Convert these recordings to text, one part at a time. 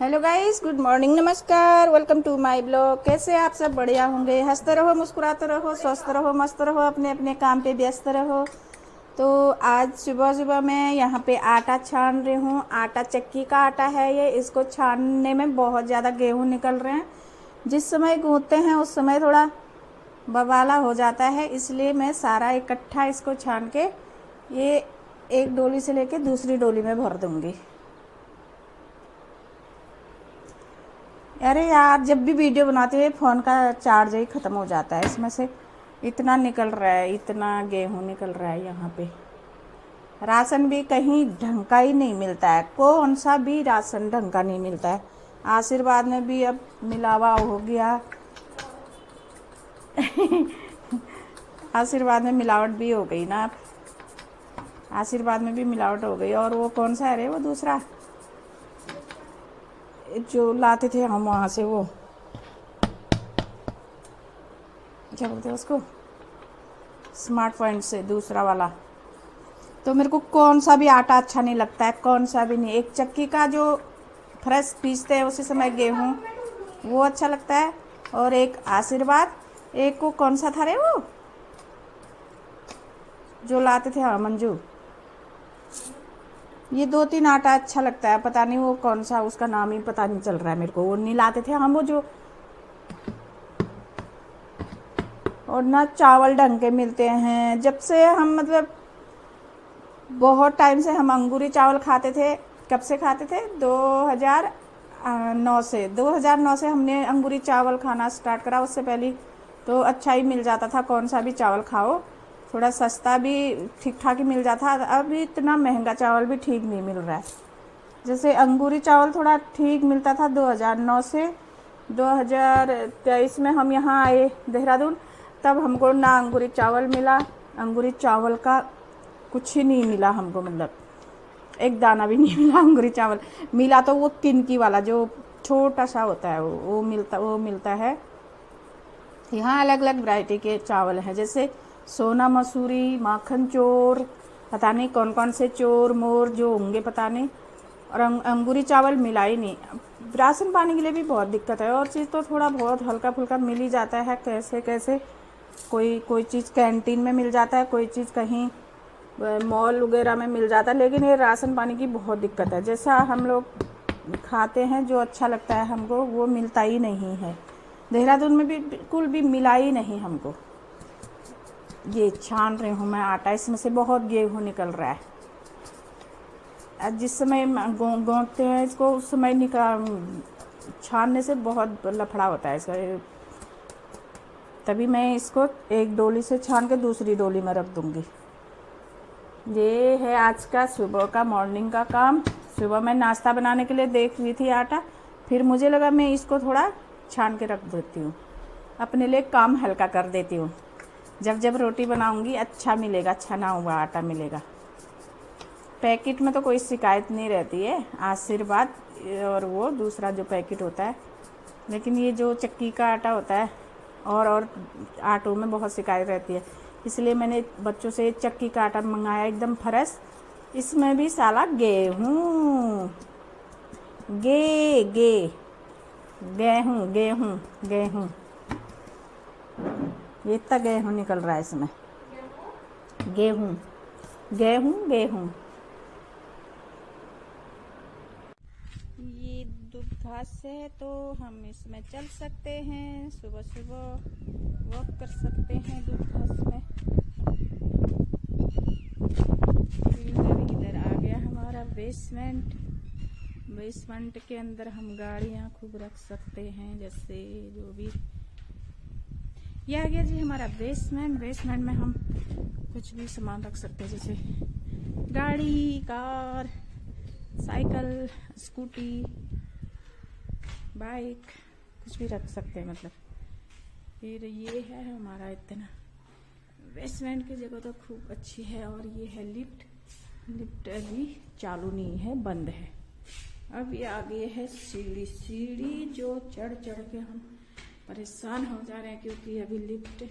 Hello guys, good morning, नमस्कार, welcome to my blog. कैसे आप सब? बढ़िया होंगे। हंसते रहो, मुस्कुराते रहो, स्वस्थ रहो, मस्त रहो, अपने अपने काम पे व्यस्त रहो। तो आज सुबह सुबह मैं यहाँ पे आटा छान रही हूँ। आटा चक्की का आटा है ये। इसको छानने में बहुत ज़्यादा गेहूँ निकल रहे हैं। जिस समय गूँथते हैं उस समय थोड़ा बवाला हो जाता है, इसलिए मैं सारा इकट्ठा इसको छान के ये एक डोली से लेके दूसरी डोली में भर दूँगी। अरे यार, जब भी वीडियो बनाते हुए फ़ोन का चार्ज ही ख़त्म हो जाता है। इसमें से इतना निकल रहा है, इतना गेहूँ निकल रहा है। यहाँ पे राशन भी कहीं ढंग का ही नहीं मिलता है। कौन सा भी राशन ढंग का नहीं मिलता है। आशीर्वाद में भी अब मिलावा हो गया। आशीर्वाद में मिलावट भी हो गई ना। आशीर्वाद में भी मिलावट हो गई। और वो कौन सा है रे, वो दूसरा जो लाते थे हम वहाँ से, वो क्या बोलते हैं उसको, स्मार्ट पॉइंट से दूसरा वाला। तो मेरे को कौन सा भी आटा अच्छा नहीं लगता है, कौन सा भी नहीं। एक चक्की का जो फ्रेश पीसते हैं उसी समय गेहूँ, वो अच्छा लगता है। और एक आशीर्वाद, एक को कौन सा था रे वो जो लाते थे, हाँ मंजू। ये 2-3 आटा अच्छा लगता है, पता नहीं वो कौन सा, उसका नाम ही पता नहीं चल रहा है मेरे को। वो नहीं लाते थे हम, वो जो, और ना चावल ढंग के मिलते हैं। जब से हम मतलब बहुत टाइम से हम अंगूरी चावल खाते थे। कब से खाते थे? 2009 से हमने अंगूरी चावल खाना स्टार्ट करा। उससे पहले तो अच्छा ही मिल जाता था, कौन सा भी चावल खाओ, थोड़ा सस्ता भी ठीक ठाक ही मिल जाता। अब इतना महंगा चावल भी ठीक नहीं मिल रहा है। जैसे अंगूरी चावल थोड़ा ठीक मिलता था 2009 से 2023 में हम यहाँ आए देहरादून, तब हमको ना अंगूरी चावल मिला। अंगूरी चावल का कुछ ही नहीं मिला हमको, मतलब एक दाना भी नहीं मिला अंगूरी चावल। मिला तो वो किनकी वाला जो छोटा सा होता है, वो मिलता है। यहाँ अलग अलग वैरायटी के चावल हैं, जैसे सोना मसूरी, माखन चोर, पता नहीं कौन कौन से चोर मोर जो होंगे पता नहीं। और अंगूरी चावल मिला ही नहीं। राशन पानी के लिए भी बहुत दिक्कत है। और चीज़ तो थोड़ा बहुत हल्का फुल्का मिल ही जाता है, कैसे कैसे। कोई चीज़ कैंटीन में मिल जाता है, कोई चीज़ कहीं मॉल वगैरह में मिल जाता है। लेकिन ये राशन पानी की बहुत दिक्कत है। जैसा हम लोग खाते हैं, जो अच्छा लगता है हमको, वो मिलता ही नहीं है। देहरादून में भी बिल्कुल भी मिला ही नहीं हमको। ये छान रही हूँ मैं आटा, इसमें से बहुत गेहूँ निकल रहा है। जिस समय गोंदते हैं इसको, उस समय छानने से बहुत लफड़ा होता है इसका। तभी मैं इसको एक डोली से छान के दूसरी डोली में रख दूँगी। ये है आज का सुबह का मॉर्निंग का काम। सुबह मैं नाश्ता बनाने के लिए देख रही थी आटा, फिर मुझे लगा मैं इसको थोड़ा छान के रख देती हूँ, अपने लिए काम हल्का कर देती हूँ। जब जब रोटी बनाऊँगी अच्छा मिलेगा, छना हुआ आटा मिलेगा। पैकेट में तो कोई शिकायत नहीं रहती है, आशीर्वाद और वो दूसरा जो पैकेट होता है। लेकिन ये जो चक्की का आटा होता है, और आटों में बहुत शिकायत रहती है। इसलिए मैंने बच्चों से चक्की का आटा मंगाया, एकदम फ्रेश। इसमें भी साला गेहूँ, गेहूँ गेहूँ गेहूँ, ये इतना गेहूँ निकल रहा है इसमें। गेहूँ गेहूँ गेहूँ। ये दूब घास है तो हम इसमें चल सकते हैं, सुबह सुबह वॉक कर सकते हैं दूब घास में। इधर आ गया हमारा बेसमेंट। बेसमेंट के अंदर हम गाड़ियाँ खूब रख सकते हैं, जैसे जो भी। यह आ गया जी हमारा बेसमेंट। बेसमेंट में हम कुछ भी सामान रख सकते हैं, जैसे गाड़ी, कार, साइकिल, स्कूटी, बाइक, कुछ भी रख सकते हैं मतलब। फिर ये है हमारा इतना बेसमेंट की जगह तो खूब अच्छी है। और ये है लिफ्ट। लिफ्ट अभी चालू नहीं है, बंद है। अब ये आगे है सीढ़ी। सीढ़ी जो चढ़ चढ़ के हम परेशान हो जा रहे हैं, क्योंकि अभी लिफ्ट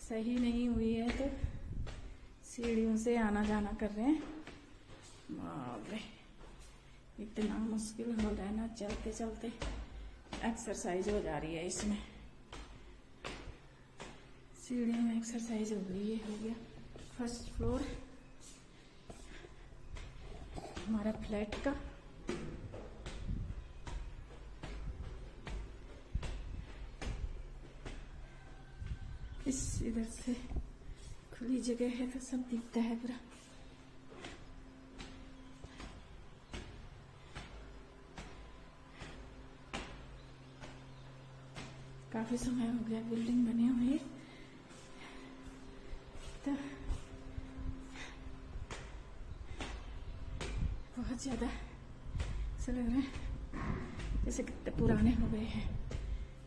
सही नहीं हुई है, तो सीढ़ियों से आना जाना कर रहे हैं। बाप रे, इतना मुश्किल हो रहा है ना, चलते चलते एक्सरसाइज हो जा रही है इसमें। सीढ़ियों में एक्सरसाइज हो गई। ये हो गया फर्स्ट फ्लोर हमारा फ्लैट का। इस इधर से खुली जगह है तो सब दिखता है पूरा। काफी समय हो गया बिल्डिंग बने हुए, तो बहुत ज्यादा ऐसा लग रहा है जैसे कितने पुराने हो गए हैं।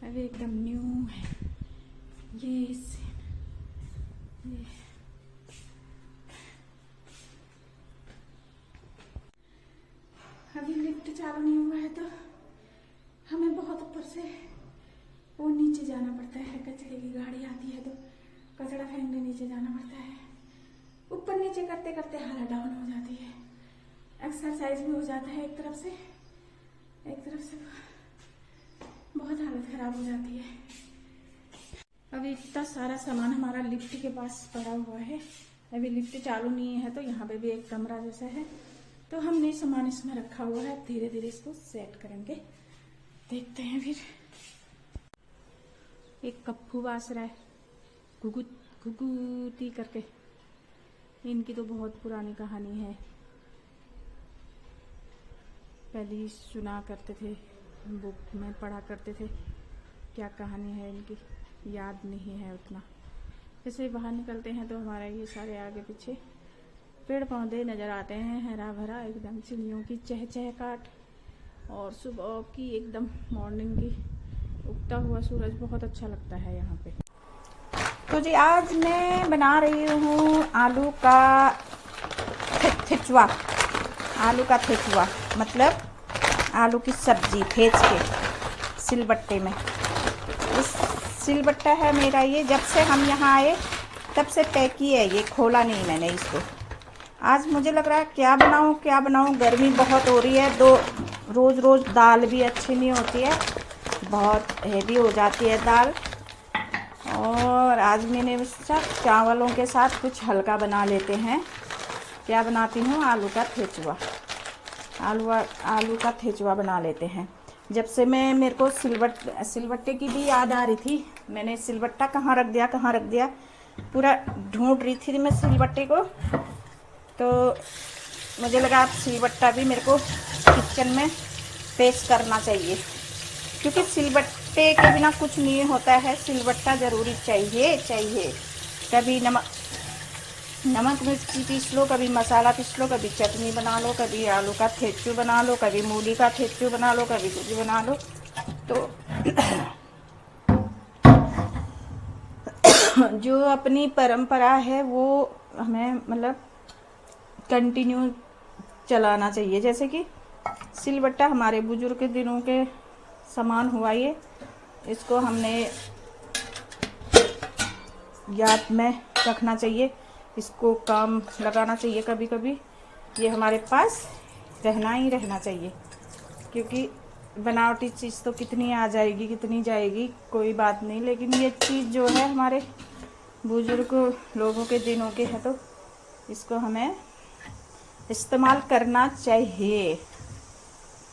अभी एकदम न्यू है ये अभी लिफ्ट चालू नहीं हुआ है तो हमें बहुत ऊपर से वो नीचे जाना पड़ता है। कचरे की गाड़ी आती है तो कचरा फेंकने नीचे जाना पड़ता है। ऊपर नीचे करते करते हालत डाउन हो जाती है। एक्सरसाइज भी हो जाता है एक तरफ से बहुत हालत खराब हो जाती है। अभी इतना सारा सामान हमारा लिफ्ट के पास पड़ा हुआ है। अभी लिफ्ट चालू नहीं है तो यहाँ पे भी एक कमरा जैसा है, तो हमने सामान इसमें रखा हुआ है। धीरे धीरे इसको सेट करेंगे, देखते हैं। फिर एक कप्पू बास रहा है घुघुती करके, इनकी तो बहुत पुरानी कहानी है। पहले सुना करते थे, बुक में पढ़ा करते थे, क्या कहानी है इनकी याद नहीं है उतना। जैसे बाहर निकलते हैं तो हमारा ये सारे आगे पीछे पेड़ पौधे नज़र आते हैं, हरा भरा एकदम, चिड़ियों की चहचहाट और सुबह की एकदम मॉर्निंग की उगता हुआ सूरज बहुत अच्छा लगता है यहाँ पे। तो जी आज मैं बना रही हूँ आलू का थिचवा। आलू का थिचवा मतलब आलू की सब्जी भेज के सिलबट्टे में। इस सिलबट्टा है मेरा ये, जब से हम यहाँ आए तब से पैक ही है ये, खोला नहीं मैंने इसको। आज मुझे लग रहा है क्या बनाऊँ, गर्मी बहुत हो रही है। रोज़ रोज़ दाल भी अच्छी नहीं होती है, बहुत हेवी हो जाती है दाल। और आज मैंने सोचा चावलों के साथ कुछ हल्का बना लेते हैं। क्या बनाती हूँ, आलू का ठेचुआ। आलू का ठेचुआ बना लेते हैं। जब से मेरे को सिलबट्टे की भी याद आ रही थी। मैंने सिलबट्टा कहाँ रख दिया पूरा ढूंढ रही थी मैं सिलबट्टे को। तो मुझे लगा अब सिलबट्टा भी मेरे को किचन में पेश करना चाहिए, क्योंकि सिलबट्टे के बिना कुछ नहीं होता है। सिलबट्टा ज़रूरी चाहिए। कभी नमक मिर्ची पीस लो, कभी मसाला पीस लो, कभी चटनी बना लो, कभी आलू का ठेचू बना लो, कभी मूली का ठेचू बना लो, कभी कुछ बना लो। तो जो अपनी परंपरा है वो हमें मतलब कंटिन्यू चलाना चाहिए। जैसे कि सिलबट्टा हमारे बुजुर्ग के दिनों के समान हुआ ये, इसको हमने याद में रखना चाहिए, इसको काम लगाना चाहिए कभी कभी। ये हमारे पास रहना चाहिए, क्योंकि बनावटी चीज़ तो कितनी आ जाएगी कितनी जाएगी कोई बात नहीं, लेकिन ये चीज़ जो है हमारे बुजुर्ग लोगों के दिनों के है, तो इसको हमें इस्तेमाल करना चाहिए।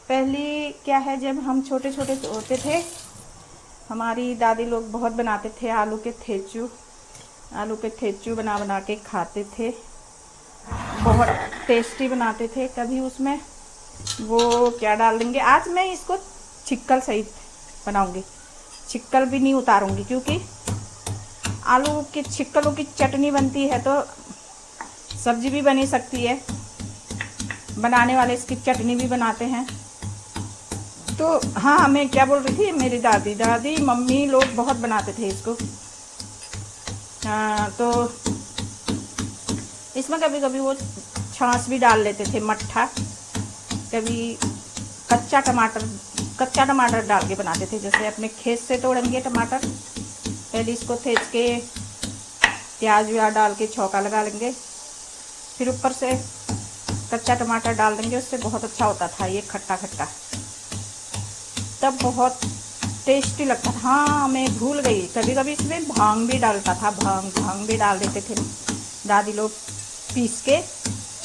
पहले क्या है, जब हम छोटे छोटे होते थे हमारी दादी लोग बहुत बनाते थे आलू के ठेचू बना के खाते थे, बहुत टेस्टी बनाते थे। कभी उसमें वो क्या डाल देंगे, आज मैं इसको छिक्कल सहित बनाऊंगी, छिक्कल भी नहीं उतारूंगी, क्योंकि आलू के छिक्कलों की चटनी बनती है तो सब्जी भी बनी सकती है, बनाने वाले इसकी चटनी भी बनाते हैं। तो हाँ, मैं क्या बोल रही थी, मेरी दादी मम्मी लोग बहुत बनाते थे इसको। हाँ, तो इसमें कभी कभी वो छाछ भी डाल लेते थे, मट्ठा। कभी कच्चा टमाटर डाल के बनाते थे। जैसे अपने खेत से तोड़ेंगे टमाटर, पहले इसको थेच के प्याज व्याज डाल के छौंका लगा लेंगे, फिर ऊपर से कच्चा टमाटर डाल देंगे, उससे बहुत अच्छा होता था ये खट्टा खट्टा, तब बहुत टेस्टी लगता था। हाँ मैं भूल गई, कभी कभी इसमें भांग भी डालता था, भांग भी डाल देते थे दादी लोग पीस के,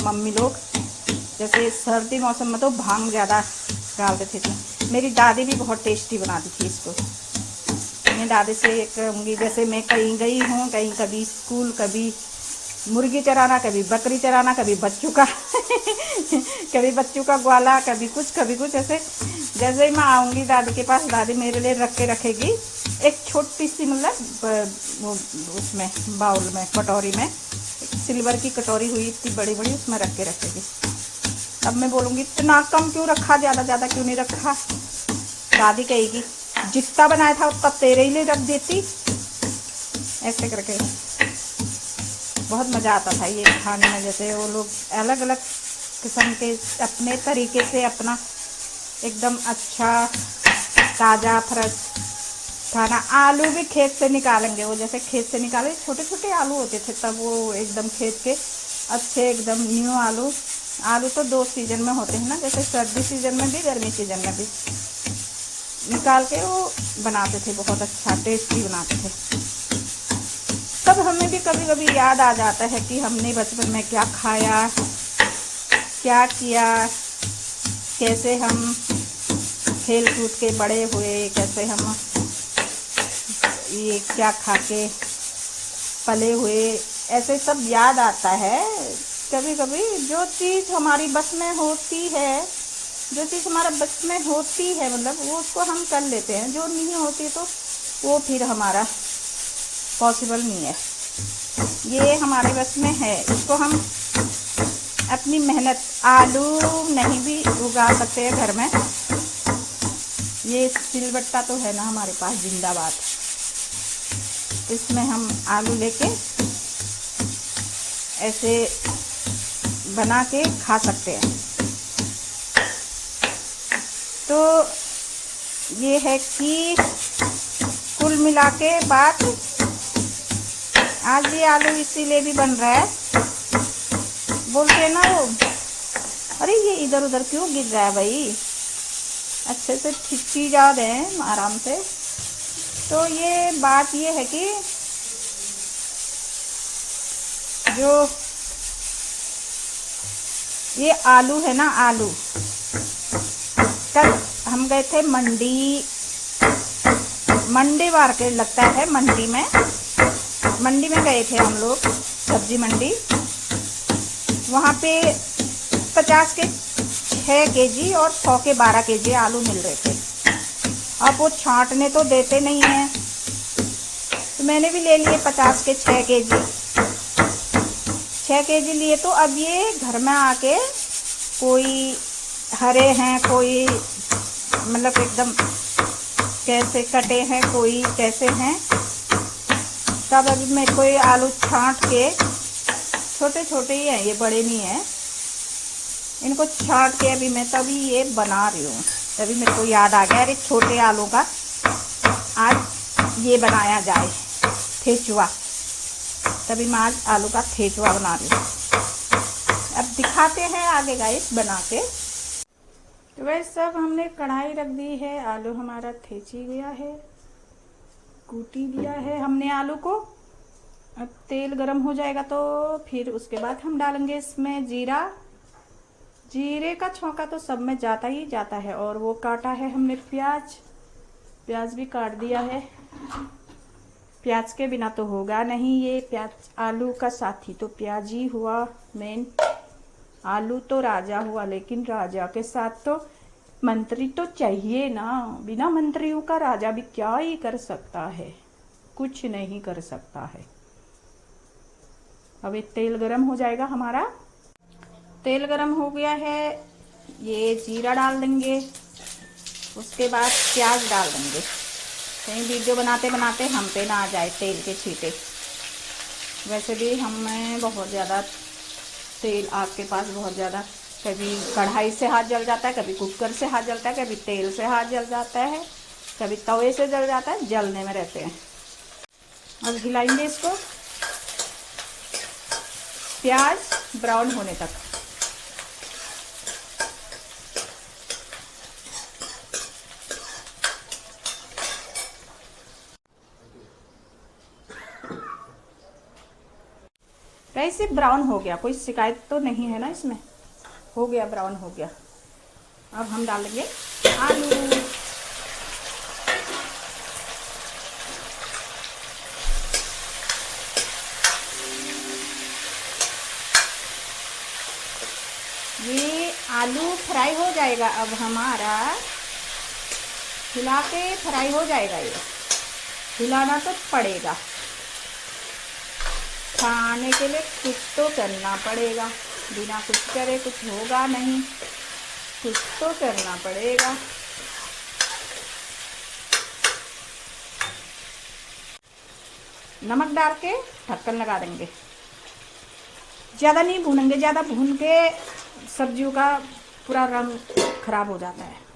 मम्मी लोग। जैसे सर्दी मौसम में तो भांग ज़्यादा डाल देते थे। मेरी दादी भी बहुत टेस्टी बनाती थी इसको। मैं दादी से कहूँगी, जैसे मैं कहीं गई हूँ, कहीं कभी स्कूल, कभी मुर्गी चराना, कभी बकरी चराना, कभी बच्चों का कभी बच्चों का ग्वाला, कभी कुछ ऐसे। जैसे ही मैं आऊँगी दादी के पास, दादी मेरे लिए रख के रखेगी एक छोटी सी, मतलब वो उसमें बाउल में, कटोरी में, सिल्वर की कटोरी हुई इतनी बड़ी बड़ी, उसमें रख के रखेगी। अब मैं बोलूँगी इतना कम क्यों रखा, ज़्यादा क्यों नहीं रखा। दादी कहेगी जितना बनाया था उतना तेरे ही लिए रख देती, ऐसे करके। बहुत मज़ा आता था ये खाने में। जैसे वो लोग अलग अलग किस्म के अपने तरीके से अपना एकदम अच्छा ताज़ा फ्रेश खाना। आलू भी खेत से निकालेंगे, वो जैसे खेत से निकाले छोटे छोटे आलू होते थे, तब वो एकदम खेत के अच्छे एकदम न्यू आलू तो 2 सीजन में होते हैं ना, जैसे सर्दी सीजन में भी, गर्मी सीजन में भी, निकाल के वो बनाते थे, बहुत अच्छा टेस्टी बनाते थे। तब हमें भी कभी कभी याद आ जाता है कि हमने बचपन में क्या खाया, क्या किया, कैसे हम खेल कूद के बड़े हुए, कैसे हम ये क्या खा के पले हुए, ऐसे सब याद आता है। कभी कभी जो चीज़ हमारी बस में होती है, जो चीज़ हमारा बस में होती है, मतलब वो उसको हम कर लेते हैं, जो नहीं होती तो वो फिर हमारा पॉसिबल नहीं है। ये हमारे बस में है, इसको हम अपनी मेहनत, आलू नहीं भी उगा सकते हैं घर में। ये सिलबट्टा तो है ना हमारे पास जिंदाबाद, इसमें हम आलू लेके ऐसे बना के खा सकते हैं। तो ये है कि कुल मिला के बात, आज ये आलू इसीलिए भी बन रहा है, बोलते हैं ना वो, अरे ये इधर उधर क्यों गिर रहा है भाई, अच्छे से खिंची जा रहे हैं आराम से। तो ये बात ये है कि जो ये आलू है ना, आलू, कल हम गए थे मंडी मार्केट लगता है, मंडी में गए थे हम लोग, सब्जी मंडी। वहाँ पे 50 के 6 केजी और 100 के 12 केजी आलू मिल रहे थे। अब वो छांटने तो देते नहीं हैं, तो मैंने भी ले लिए 50 के 6 केजी। 6 केजी लिए, तो अब ये घर में आके कोई हरे हैं, कोई मतलब एकदम कैसे कटे हैं, कोई कैसे हैं। तब अभी मेरे को ये आलू छांट के, छोटे छोटे ही हैं ये, बड़े नहीं हैं, इनको छांट के अभी मैं तभी ये बना रही हूँ। तभी मेरे को याद आ गया, अरे छोटे आलू का आज ये बनाया जाए ठेचुआ। तभी मैं आज आलू का ठेचुआ बना रही हूँ। अब दिखाते हैं आगे गाइस बना के। तो वैसे सब हमने कढ़ाई रख दी है, आलू हमारा ठेची गया है, कूटी दिया है हमने आलू को। अब तेल गरम हो जाएगा तो फिर उसके बाद हम डालेंगे इसमें जीरे का छौंका तो सब में जाता ही जाता है। और वो काटा है हमने प्याज भी काट दिया है। प्याज के बिना तो होगा नहीं ये, प्याज आलू का साथी तो प्याज ही हुआ मेन। आलू तो राजा हुआ, लेकिन राजा के साथ तो मंत्री तो चाहिए ना। बिना मंत्रियों का राजा भी क्या ही कर सकता है, कुछ नहीं कर सकता है। अब एक तेल गरम हो जाएगा हमारा। तेल गरम हो गया है, ये जीरा डाल देंगे, उसके बाद प्याज डाल देंगे। कहीं वीडियो बनाते बनाते हम पे ना आ जाए तेल के छींटे। वैसे भी हमें बहुत ज़्यादा तेल, आपके पास बहुत ज़्यादा, कभी कढ़ाई से हाथ जल जाता है, कभी कुकर से हाथ जलता है, कभी तेल से हाथ जल जाता है, कभी तवे से जल जाता है, जलने में रहते हैं। अब हिलाएंगे इसको प्याज ब्राउन होने तक। वैसे ब्राउन हो गया, कोई शिकायत तो नहीं है ना इसमें, हो गया ब्राउन हो गया। अब हम डालेंगे आलू। ये आलू फ्राई हो जाएगा अब हमारा, हिला के फ्राई हो जाएगा। ये हिलाना तो पड़ेगा, खाने के लिए कुछ तो करना पड़ेगा, बिना कुछ करे कुछ होगा नहीं, कुछ तो करना पड़ेगा। नमक डाल के ढक्कन लगा देंगे। ज़्यादा नहीं भूनेंगे, ज़्यादा भून के सब्जियों का पूरा रंग खराब हो जाता है।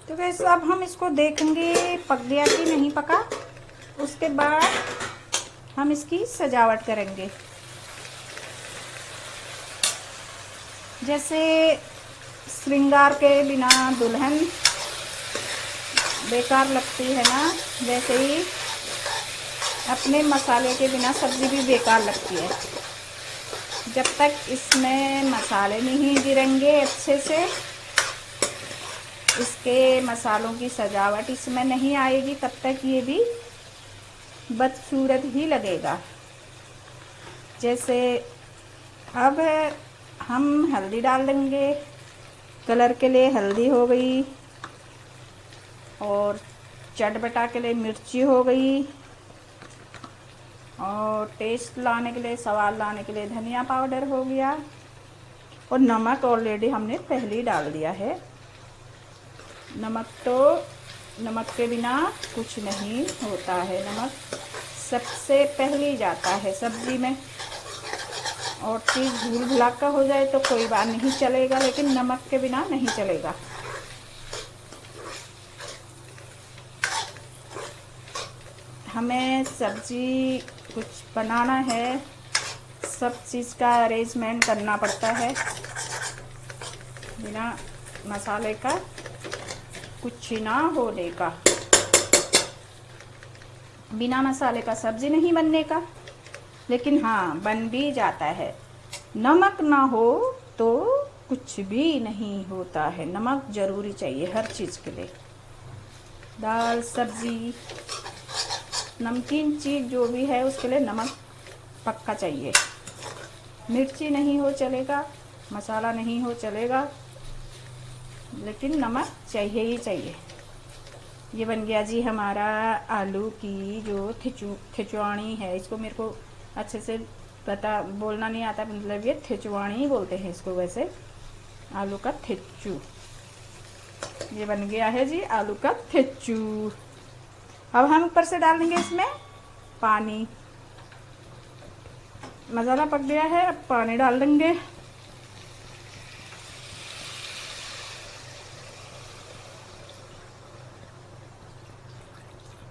तो वैसे अब हम इसको देखेंगे पक गया कि नहीं पका। उसके बाद हम इसकी सजावट करेंगे। जैसे श्रृंगार के बिना दुल्हन बेकार लगती है ना, वैसे ही अपने मसाले के बिना सब्ज़ी भी बेकार लगती है। जब तक इसमें मसाले नहीं गिरेंगे अच्छे से, इसके मसालों की सजावट इसमें नहीं आएगी, तब तक ये भी बदसूरत ही लगेगा। जैसे अब हम हल्दी डाल देंगे, कलर के लिए हल्दी हो गई, और चटपटा के लिए मिर्ची हो गई, और टेस्ट लाने के लिए, स्वाद लाने के लिए धनिया पाउडर हो गया, और नमक ऑलरेडी हमने पहले ही डाल दिया है। नमक के बिना कुछ नहीं होता है, नमक सबसे पहले जाता है सब्जी में। और चीज़ भूल भुलाका हो जाए तो कोई बात नहीं चलेगा, लेकिन नमक के बिना नहीं चलेगा। हमें सब्जी कुछ बनाना है, सब चीज़ का अरेंजमेंट करना पड़ता है। बिना मसाले का कुछ ना होने का, बिना मसाले का सब्जी नहीं बनने का। लेकिन हाँ, बन भी जाता है। नमक ना हो तो कुछ भी नहीं होता है। नमक ज़रूरी चाहिए हर चीज़ के लिए, दाल सब्जी नमकीन चीज़ जो भी है उसके लिए नमक पक्का चाहिए। मिर्ची नहीं हो चलेगा, मसाला नहीं हो चलेगा, लेकिन नमक चाहिए ही चाहिए। ये बन गया जी हमारा आलू की जो खिचवाणी है। इसको मेरे को अच्छे से पता बोलना नहीं आता, मतलब ये खिचवाणी बोलते हैं इसको, वैसे आलू का थिच्चू। ये बन गया है जी आलू का थिच्चू। अब हम ऊपर से डाल देंगे इसमें पानी। मसाला पक गया है, अब पानी डाल देंगे।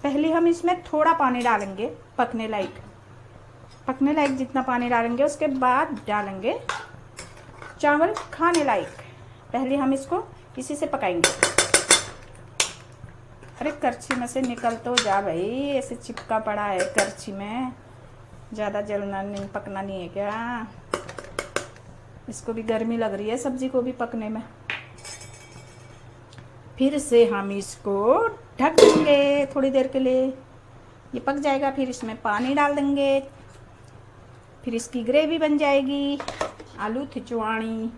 पहले हम इसमें थोड़ा पानी डालेंगे, पकने लायक जितना पानी डालेंगे, उसके बाद डालेंगे चावल खाने लायक। पहले हम इसको इसी से पकाएंगे। अरे करछी में से निकल तो जा भाई, ऐसे चिपका पड़ा है करछी में। ज़्यादा जलना नहीं, पकना नहीं है क्या? इसको भी गर्मी लग रही है, सब्जी को भी पकने में। फिर से हम इसको ढक देंगे थोड़ी देर के लिए। ये पक जाएगा, फिर इसमें पानी डाल देंगे, फिर इसकी ग्रेवी बन जाएगी आलू खिचवाणी।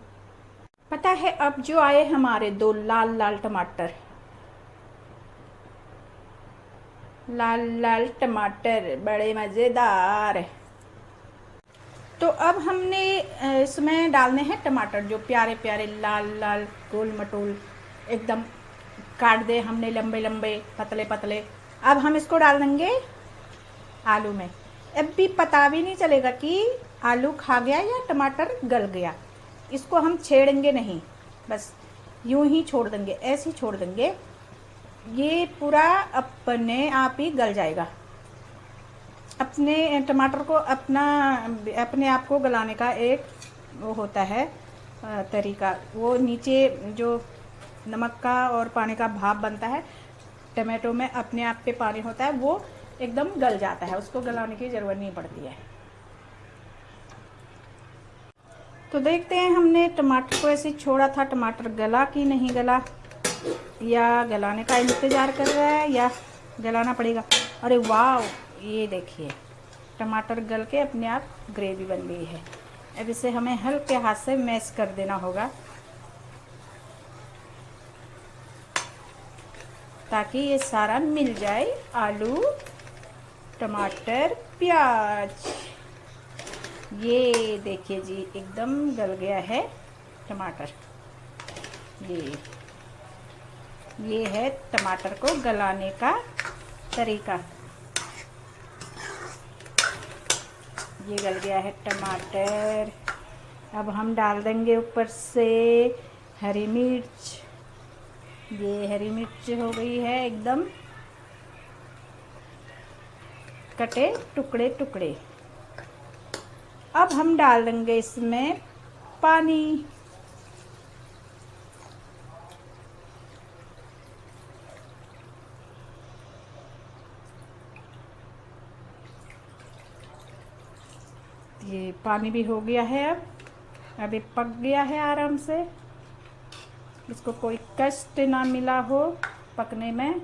पता है अब जो आए हमारे 2 लाल लाल टमाटर, लाल लाल टमाटर बड़े मज़ेदार। तो अब हमने इसमें डालने हैं टमाटर, जो प्यारे प्यारे लाल लाल गोल मटोल एकदम काट दे हमने, लंबे लंबे पतले पतले। अब हम इसको डाल देंगे आलू में। अब भी पता भी नहीं चलेगा कि आलू खा गया या टमाटर गल गया। इसको हम छेड़ेंगे नहीं, बस यूं ही छोड़ देंगे, ऐसे ही छोड़ देंगे। ये पूरा अपने आप ही गल जाएगा। अपने टमाटर को अपने आप को गलाने का एक वो होता है तरीका। वो नीचे जो नमक का और पानी का भाप बनता है टमाटो में, अपने आप पे पानी होता है, वो एकदम गल जाता है, उसको गलाने की ज़रूरत नहीं पड़ती है। तो देखते हैं, हमने टमाटर को ऐसे छोड़ा था, टमाटर गला कि नहीं गला, या गलाने का इंतज़ार कर रहा है या गलाना पड़ेगा। अरे वाह, ये देखिए टमाटर गल के अपने आप ग्रेवी बन गई है। अब इसे हमें हल्के हाथ से मैश कर देना होगा ताकि ये सारा मिल जाए, आलू टमाटर प्याज। ये देखिए जी, एकदम गल गया है टमाटर। ये है टमाटर को गलाने का तरीका। ये गल गया है टमाटर। अब हम डाल देंगे ऊपर से हरी मिर्च। ये हरी मिर्च हो गई है एकदम कटे टुकड़े टुकड़े। अब हम डाल देंगे इसमें पानी। ये पानी भी हो गया है। अब ये पक गया है आराम से, इसको कोई कष्ट ना मिला हो पकने में।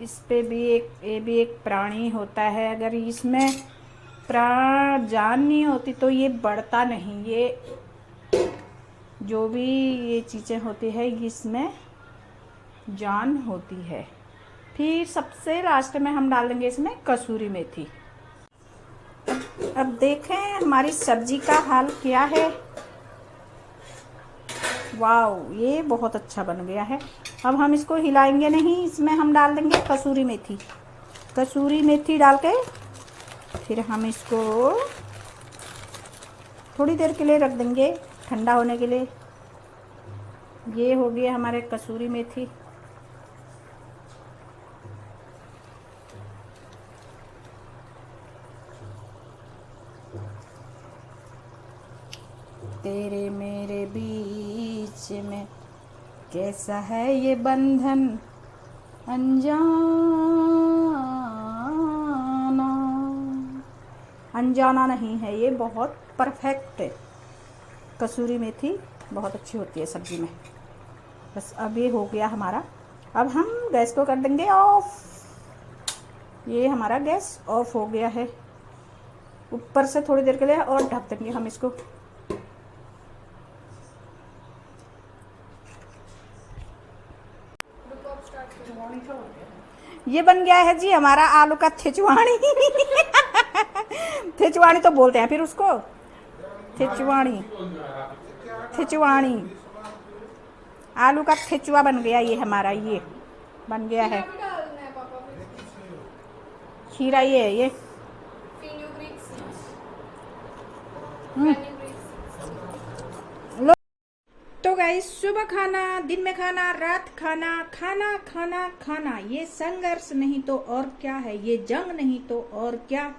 इस पे भी ये भी एक प्राणी होता है, अगर इसमें जान नहीं होती तो ये बढ़ता नहीं। ये जो भी ये चीज़ें होती है इसमें जान होती है। फिर सबसे लास्ट में हम डाल देंगे इसमें कसूरी मेथी। अब देखें हमारी सब्जी का हाल क्या है। वाव, ये बहुत अच्छा बन गया है। अब हम इसको हिलाएंगे नहीं, इसमें हम डाल देंगे कसूरी मेथी। कसूरी मेथी डाल के फिर हम इसको थोड़ी देर के लिए रख देंगे ठंडा होने के लिए। ये हो गया हमारे कसूरी मेथी। तेरे मेरे बीच में कैसा है ये बंधन अनजाना। अनजाना नहीं है, ये बहुत परफेक्ट है। कसूरी मेथी बहुत अच्छी होती है सब्जी में। बस अब ये हो गया हमारा। अब हम गैस को कर देंगे ऑफ। ये हमारा गैस ऑफ हो गया है। ऊपर से थोड़ी देर के लिए और ढक देंगे हम इसको। ये बन गया है जी हमारा आलू का थिचवाणी। थिचवाणी तो बोलते हैं फिर उसको, थिचवाणी। थिचवाणी आलू का थिचवा बन गया ये हमारा। ये बन गया है खीरा। ये है ये। तो गाइस, सुबह खाना, दिन में खाना, रात खाना, खाना खाना खाना, ये संघर्ष नहीं तो और क्या है, ये जंग नहीं तो और क्या,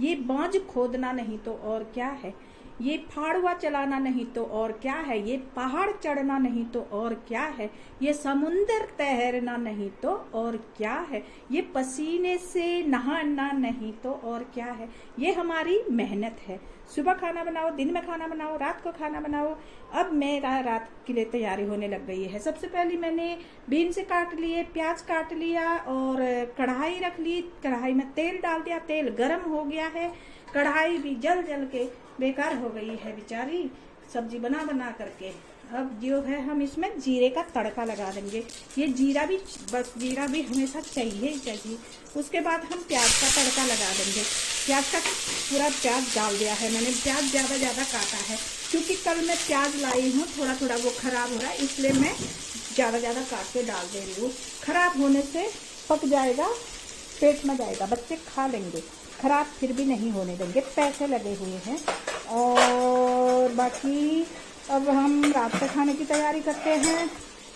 ये बांझ खोदना नहीं तो और क्या है, ये फाड़ुआ चलाना नहीं तो और क्या है, ये पहाड़ चढ़ना नहीं तो और क्या है, ये समुंदर तैरना नहीं तो और क्या है, ये पसीने से नहाना नहीं तो और क्या है। ये हमारी मेहनत है। सुबह खाना बनाओ, दिन में खाना बनाओ, रात को खाना बनाओ। अब मेरा रात के लिए तैयारी होने लग गई है। सबसे पहले मैंने बीन्स काट लिए, प्याज काट लिया और कढ़ाई रख ली। कढ़ाई में तेल डाल दिया, तेल गरम हो गया है। कढ़ाई भी जल जल के बेकार हो गई है बेचारी सब्जी बना बना करके। अब जो है हम इसमें जीरे का तड़का लगा देंगे। ये जीरा भी हमेशा चाहिए ही चाहिए। उसके बाद हम प्याज का तड़का लगा देंगे। प्याज का पूरा प्याज डाल दिया है मैंने। प्याज ज़्यादा काटा है क्योंकि कल मैं प्याज लाई हूँ, थोड़ा थोड़ा वो खराब हो रहा है, इसलिए मैं ज़्यादा काट के डाल दे रही हूँ। खराब होने से पक जाएगा, पेट में जाएगा, बच्चे खा लेंगे। खराब फिर भी नहीं होने देंगे, पैसे लगे हुए हैं। और बाकी अब हम रात के खाने की तैयारी करते हैं।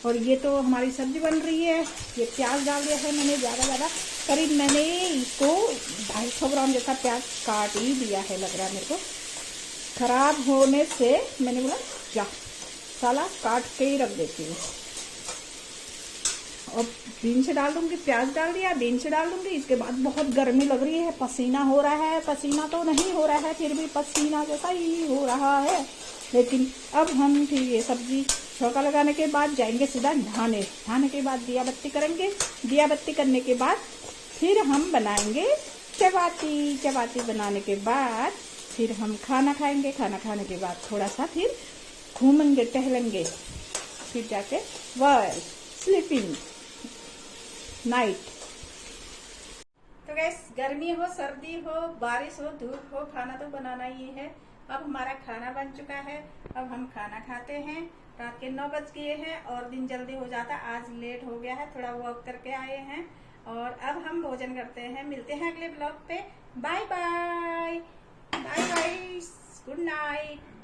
और ये तो हमारी सब्जी बन रही है। ये प्याज डाल दिया है मैंने ज़्यादा, करीब मैंने इसको 250 ग्राम जैसा प्याज काट ही दिया है लग रहा है मेरे को। खराब होने से मैंने बोला जा साला काट के ही रख देती हूँ। और बीन्स डाल दूंगी, प्याज डाल दिया, बीन्स डाल दूंगी। इसके बाद बहुत गर्मी लग रही है, पसीना हो रहा है, पसीना तो नहीं हो रहा है फिर भी पसीना जैसा ही हो रहा है। लेकिन अब हम फिर ये सब्जी छौंका लगाने के बाद जाएंगे सीधा नहाने। नहाने के बाद दिया बत्ती करेंगे। दिया बत्ती करने के बाद फिर हम बनाएंगे चपाती। चपाती बनाने के बाद फिर हम खाना खाएंगे। खाना खाने के बाद थोड़ा सा फिर घूमेंगे, टहलेंगे, फिर जाके बस स्लीपिंग नाइट। तो गैस, गर्मी हो, सर्दी हो, बारिश हो, धूप हो, खाना तो बनाना ही है। अब हमारा खाना बन चुका है, अब हम खाना खाते हैं। रात के 9 बज गए हैं और दिन जल्दी हो जाता। आज लेट हो गया है, थोड़ा वॉक करके आए हैं और अब हम भोजन करते हैं। मिलते हैं अगले ब्लॉग पे। Bye bye, bye bye, good night.